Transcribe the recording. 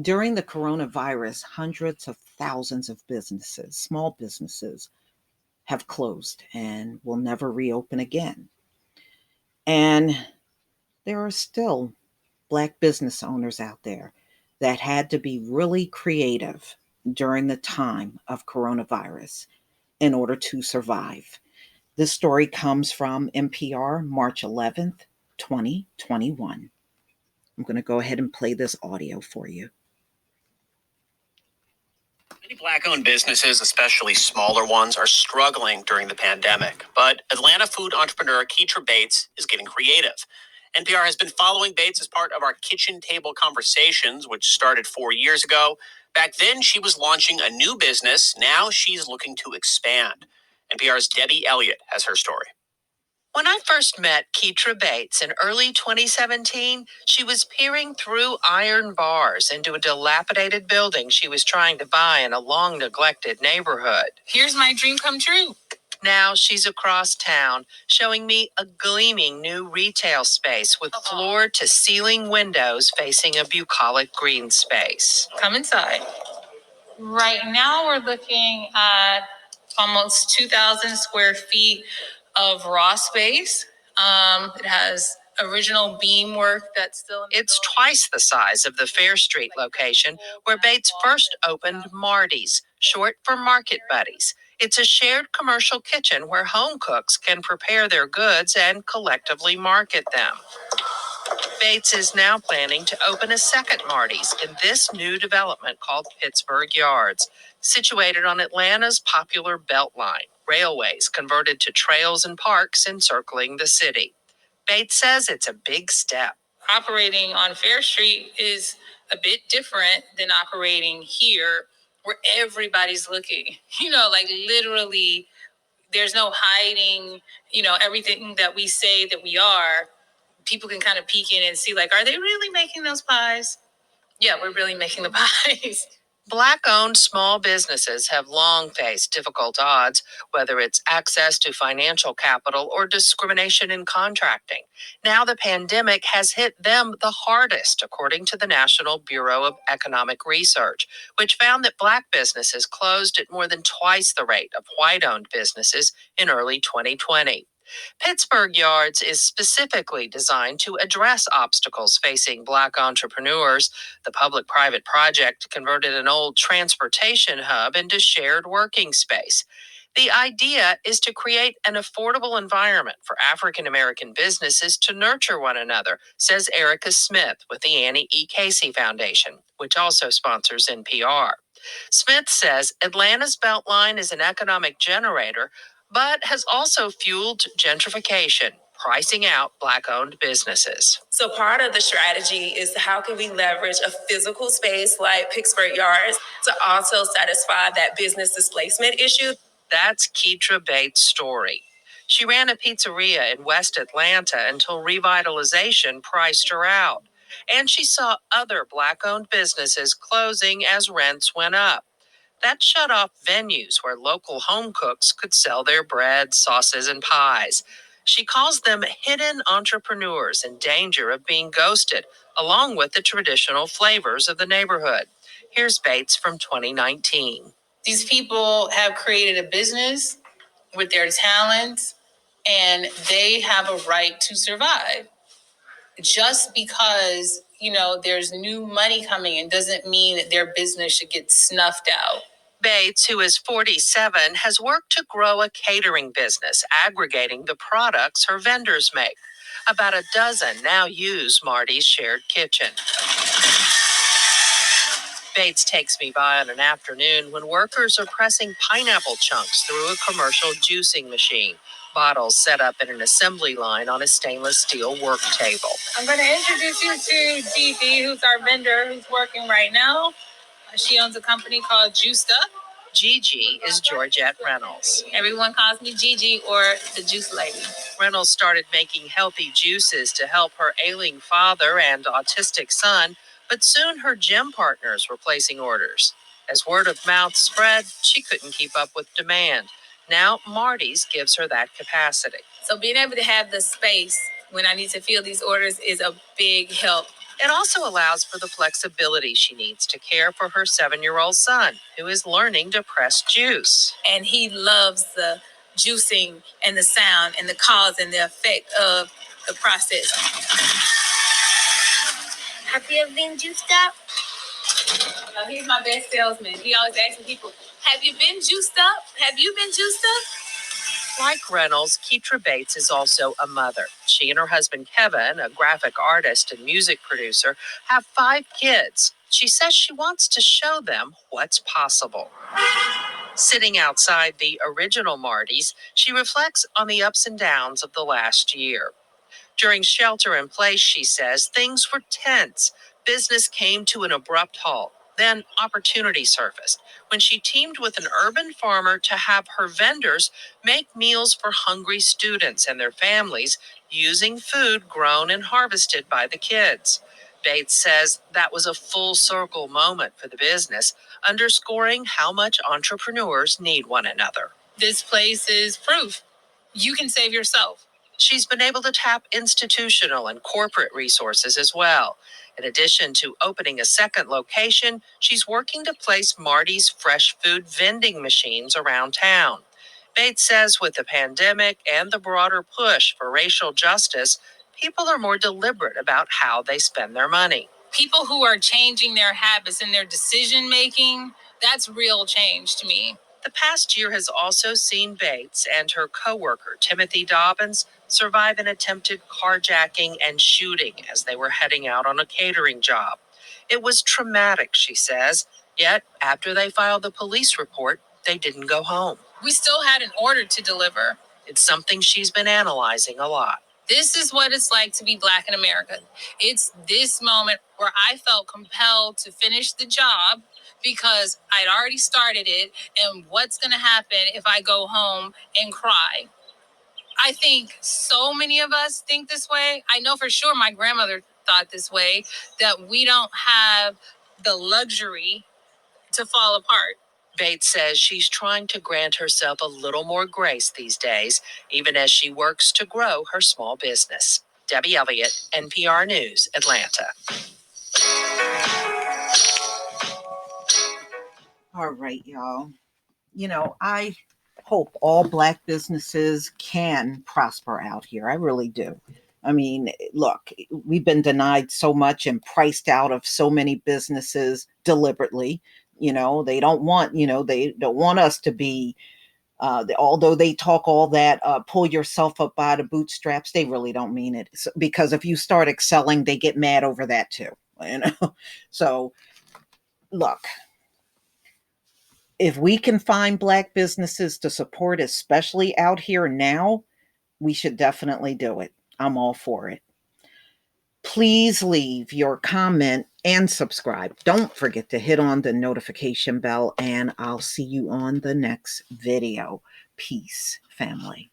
During the coronavirus, hundreds of thousands of businesses, small businesses, have closed and will never reopen again. And there are still Black business owners out there that had to be really creative during the time of coronavirus in order to survive. This story comes from NPR, March 11th, 2021. I'm going to go ahead and play this audio for you. Many Black-owned businesses, especially smaller ones, are struggling during the pandemic. But Atlanta food entrepreneur Keitra Bates is getting creative. NPR has been following Bates as part of our Kitchen Table Conversations, which started 4 years ago. Back then, she was launching a new business. Now she's looking to expand. NPR's Debbie Elliott has her story. When I first met Keitra Bates in early 2017, she was peering through iron bars into a dilapidated building she was trying to buy in a long-neglected neighborhood. Here's my dream come true. Now she's across town, showing me a gleaming new retail space with floor-to-ceiling windows facing a bucolic green space. Come inside. Right now we're looking at almost 2,000 square feet of raw space. It has original beam work that's still. It's twice the size of the Fair Street location where Bates first opened Marty's, short for Market Buddies. It's a shared commercial kitchen where home cooks can prepare their goods and collectively market them. Bates is now planning to open a second Marty's in this new development called Pittsburgh Yards, situated on Atlanta's popular Beltline, railways converted to trails and parks encircling the city. Bates says it's a big step. Operating on Fair Street is a bit different than operating here where everybody's looking. Like literally, there's no hiding, everything that we say that we are. People can kind of peek in and see, like, are they really making those pies? Yeah, we're really making the pies. Black-owned small businesses have long faced difficult odds, whether it's access to financial capital or discrimination in contracting. Now the pandemic has hit them the hardest, according to the National Bureau of Economic Research, which found that Black businesses closed at more than twice the rate of white-owned businesses in early 2020. Pittsburgh Yards is specifically designed to address obstacles facing Black entrepreneurs. The public-private project converted an old transportation hub into shared working space. The idea is to create an affordable environment for African American businesses to nurture one another, says Erica Smith with the Annie E. Casey Foundation, which also sponsors NPR. Smith says Atlanta's Beltline is an economic generator, but has also fueled gentrification, pricing out Black-owned businesses. So part of the strategy is how can we leverage a physical space like Pittsburgh Yards to also satisfy that business displacement issue? That's Keitra Bates' story. She ran a pizzeria in West Atlanta until revitalization priced her out. And she saw other Black-owned businesses closing as rents went up. That shut off venues where local home cooks could sell their bread, sauces, and pies. She calls them hidden entrepreneurs in danger of being ghosted, along with the traditional flavors of the neighborhood. Here's Bates from 2019. These people have created a business with their talents, and they have a right to survive. Just because, there's new money coming in doesn't mean that their business should get snuffed out. Bates, who is 47, has worked to grow a catering business, aggregating the products her vendors make. About a dozen now use Marty's shared kitchen. Bates takes me by on an afternoon when workers are pressing pineapple chunks through a commercial juicing machine. Bottles set up in an assembly line on a stainless steel work table. I'm going to introduce you to Gigi, who's our vendor who's working right now. She owns a company called Juiced Up. Gigi is Georgette Reynolds. Everyone calls me Gigi or the Juice Lady. Reynolds started making healthy juices to help her ailing father and autistic son, but soon her gym partners were placing orders. As word of mouth spread, she couldn't keep up with demand. Now Marty's gives her that capacity. So being able to have the space when I need to fill these orders is a big help It also allows for the flexibility she needs to care for her 7-year-old son, who is learning to press juice. And he loves the juicing and the sound and the cause and the effect of the process. Have you ever been juiced up? He's my best salesman. He always asks people, have you been juiced up? Have you been juiced up? Like Reynolds, Keitra Bates is also a mother. She and her husband, Kevin, a graphic artist and music producer, have 5 kids. She says she wants to show them what's possible. Sitting outside the original Marty's, she reflects on the ups and downs of the last year. During shelter in place, she says, things were tense. Business came to an abrupt halt. Then opportunity surfaced when she teamed with an urban farmer to have her vendors make meals for hungry students and their families using food grown and harvested by the kids. Bates says that was a full circle moment for the business, underscoring how much entrepreneurs need one another. This place is proof. You can save yourself. She's been able to tap institutional and corporate resources as well. In addition to opening a second location, she's working to place Marty's fresh food vending machines around town. Bates says with the pandemic and the broader push for racial justice, people are more deliberate about how they spend their money. People who are changing their habits and their decision making, that's real change to me. The past year has also seen Bates and her coworker, Timothy Dobbins, survive an attempted carjacking and shooting as they were heading out on a catering job. It was traumatic, she says, yet after they filed the police report, they didn't go home. We still had an order to deliver. It's something she's been analyzing a lot. This is what it's like to be Black in America. It's this moment where I felt compelled to finish the job because I'd already started it, and what's going to happen if I go home and cry? I think so many of us think this way. I know for sure my grandmother thought this way, that we don't have the luxury to fall apart. Bates says she's trying to grant herself a little more grace these days, even as she works to grow her small business. Debbie Elliott, NPR News, Atlanta. All right, y'all. I hope all Black businesses can prosper out here. I really do. I mean, look, we've been denied so much and priced out of so many businesses deliberately. They don't want, they don't want us to be, although they talk all that, pull yourself up by the bootstraps, they really don't mean it. Because if you start excelling, they get mad over that too. So look, if we can find Black businesses to support, especially out here now, we should definitely do it. I'm all for it. Please leave your comment and subscribe. Don't forget to hit on the notification bell, and I'll see you on the next video. Peace, family.